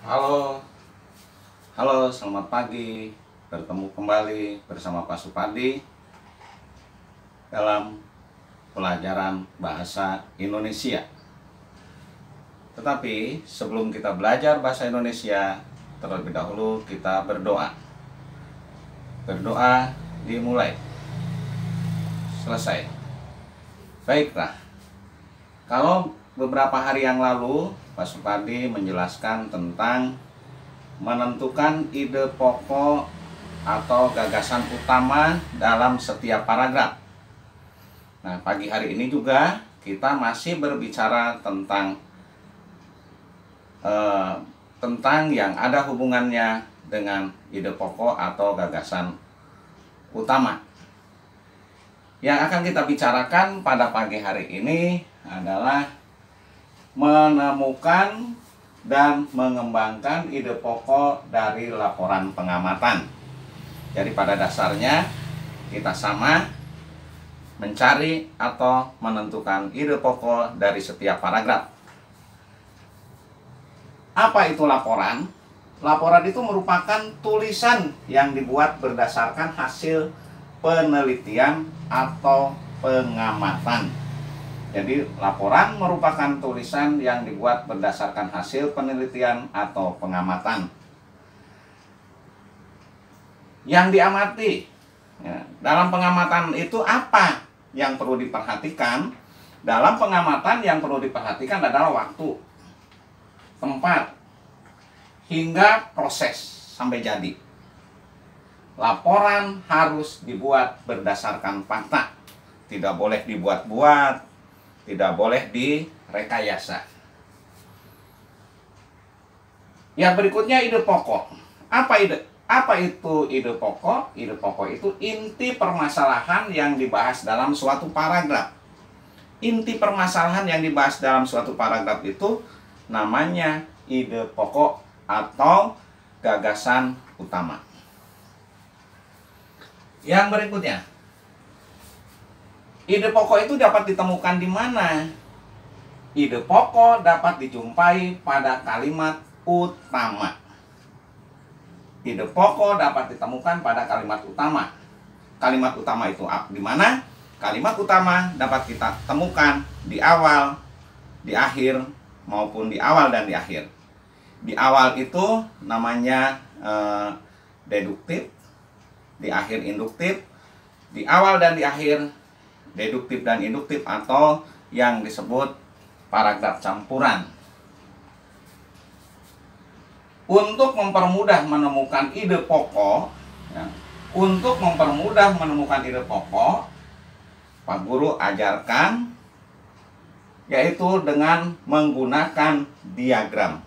Halo, halo, selamat pagi. Bertemu kembali bersama Pak Supadi dalam pelajaran bahasa Indonesia. Tetapi sebelum kita belajar bahasa Indonesia, terlebih dahulu kita berdoa. Berdoa dimulai. Selesai. Baiklah. Kalau beberapa hari yang lalu Pak Supadi menjelaskan tentang menentukan ide pokok atau gagasan utama dalam setiap paragraf. Nah, pagi hari ini juga kita masih berbicara tentang yang ada hubungannya dengan ide pokok atau gagasan utama. Yang akan kita bicarakan pada pagi hari ini adalah menemukan dan mengembangkan ide pokok dari laporan pengamatan. Jadi pada dasarnya kita sama mencari atau menentukan ide pokok dari setiap paragraf. Apa itu laporan? Laporan itu merupakan tulisan yang dibuat berdasarkan hasil penelitian atau pengamatan. Jadi laporan merupakan tulisan yang dibuat berdasarkan hasil penelitian atau pengamatan. Yang diamati, ya, dalam pengamatan itu apa yang perlu diperhatikan? Dalam pengamatan yang perlu diperhatikan adalah waktu, tempat, hingga proses sampai jadi. Laporan harus dibuat berdasarkan fakta, tidak boleh dibuat-buat, tidak boleh direkayasa. Yang berikutnya ide pokok. Apa itu ide pokok? Ide pokok itu inti permasalahan yang dibahas dalam suatu paragraf. Inti permasalahan yang dibahas dalam suatu paragraf itu namanya ide pokok atau gagasan utama. Yang berikutnya, ide pokok itu dapat ditemukan di mana? Ide pokok dapat dijumpai pada kalimat utama. Ide pokok dapat ditemukan pada kalimat utama. Kalimat utama itu di mana? Kalimat utama dapat kita temukan di awal, di akhir, maupun di awal dan di akhir. Di awal itu namanya deduktif, di akhir induktif, di awal dan di akhir deduktif dan induktif atau yang disebut paragraf campuran. Untuk mempermudah menemukan ide pokok, ya, Pak Guru ajarkan yaitu dengan menggunakan diagram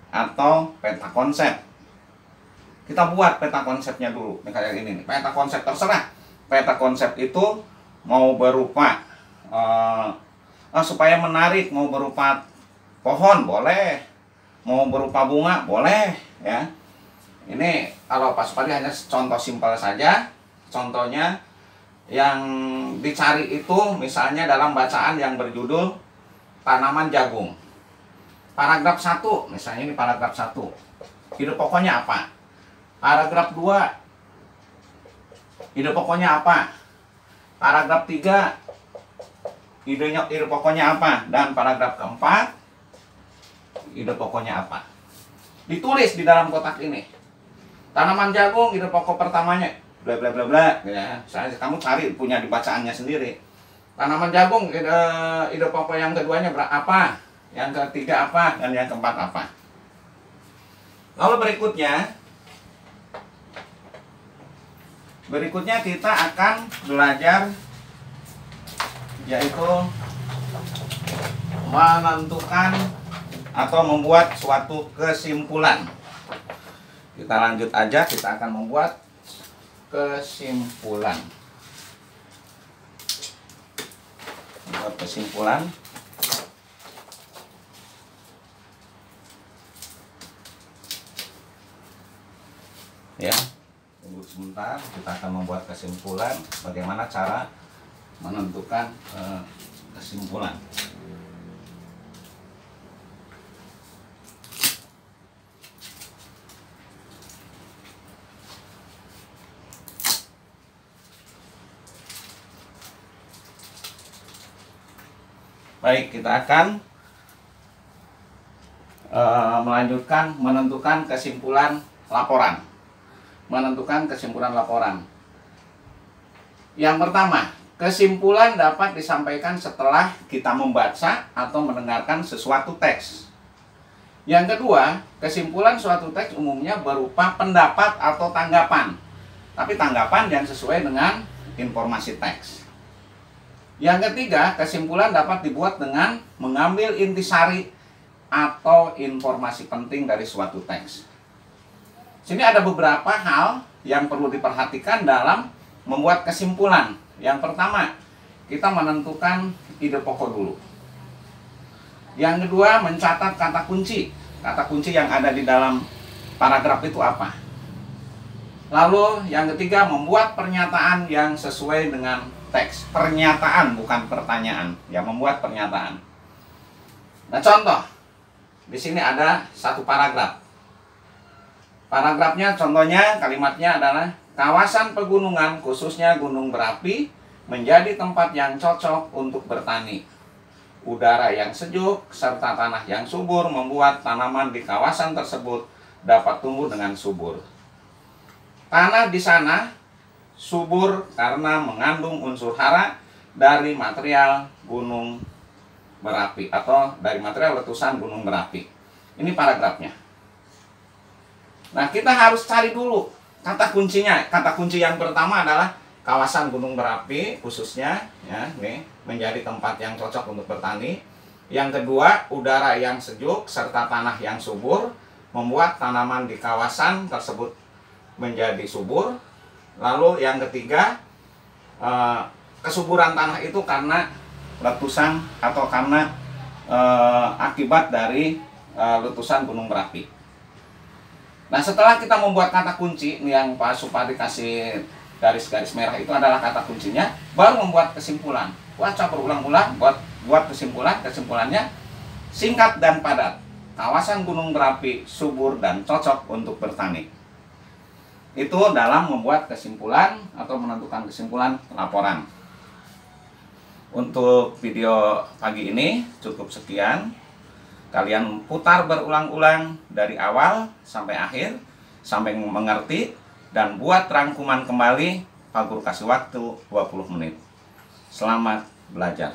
atau peta konsep. Kita buat peta konsepnya dulu. Nih kayak ini nih. Peta konsep terserah. Peta konsep itu mau berupa supaya menarik, mau berupa pohon boleh, mau berupa bunga boleh, ya. Ini kalau Pak Supadi hanya contoh simpel saja. Contohnya yang dicari itu misalnya dalam bacaan yang berjudul tanaman jagung. Paragraf 1, misalnya ini paragraf 1. Ide pokoknya apa? Paragraf 2, ide pokoknya apa? Paragraf 3, ide pokoknya apa? Dan paragraf keempat, ide pokoknya apa? Ditulis di dalam kotak ini. Tanaman jagung, ide pokok pertamanya, bla bla bla bla, ya. Misalnya kamu cari punya di bacaannya sendiri. Tanaman jagung, ide pokok yang keduanya apa? Yang ketiga apa? Dan yang keempat apa? Lalu berikutnya kita akan belajar yaitu menentukan atau membuat suatu kesimpulan. Kita lanjut aja, kita akan membuat kesimpulan. Ya, tunggu sebentar, kita akan membuat kesimpulan. Bagaimana cara menentukan kesimpulan? Baik, kita akan melanjutkan menentukan kesimpulan laporan. Menentukan kesimpulan laporan. Yang pertama, kesimpulan dapat disampaikan setelah kita membaca atau mendengarkan sesuatu teks. Yang kedua, kesimpulan suatu teks umumnya berupa pendapat atau tanggapan. Tapi tanggapan yang sesuai dengan informasi teks. Yang ketiga, kesimpulan dapat dibuat dengan mengambil intisari atau informasi penting dari suatu teks. Sini ada beberapa hal yang perlu diperhatikan dalam membuat kesimpulan. Yang pertama, kita menentukan ide pokok dulu. Yang kedua, mencatat kata kunci. Kata kunci yang ada di dalam paragraf itu apa? Lalu yang ketiga, membuat pernyataan yang sesuai dengan teks. Pernyataan, bukan pertanyaan. Ya, membuat pernyataan. Nah, contoh. Di sini ada satu paragraf. Paragrafnya, contohnya, kalimatnya adalah kawasan pegunungan, khususnya gunung berapi, menjadi tempat yang cocok untuk bertani. Udara yang sejuk serta tanah yang subur membuat tanaman di kawasan tersebut dapat tumbuh dengan subur. Tanah di sana subur karena mengandung unsur hara dari material gunung berapi atau dari material letusan gunung berapi. Ini paragrafnya. Nah, kita harus cari dulu kata kuncinya. Kata kunci yang pertama adalah kawasan gunung berapi khususnya, ya, nih, menjadi tempat yang cocok untuk bertani. Yang kedua, udara yang sejuk serta tanah yang subur membuat tanaman di kawasan tersebut menjadi subur. Lalu yang ketiga, kesuburan tanah itu karena letusan atau karena akibat dari letusan gunung berapi. Nah, setelah kita membuat kata kunci, ini yang Pak Supadi kasih garis-garis merah itu adalah kata kuncinya, baru membuat kesimpulan. Baca berulang-ulang, buat kesimpulan. Kesimpulannya singkat dan padat. Kawasan gunung berapi subur dan cocok untuk bertani. Itu dalam membuat kesimpulan atau menentukan kesimpulan laporan. Untuk video pagi ini cukup sekian. Kalian putar berulang-ulang dari awal sampai akhir, sampai mengerti, dan buat rangkuman kembali. Pak Guru kasih waktu 20 menit. Selamat belajar.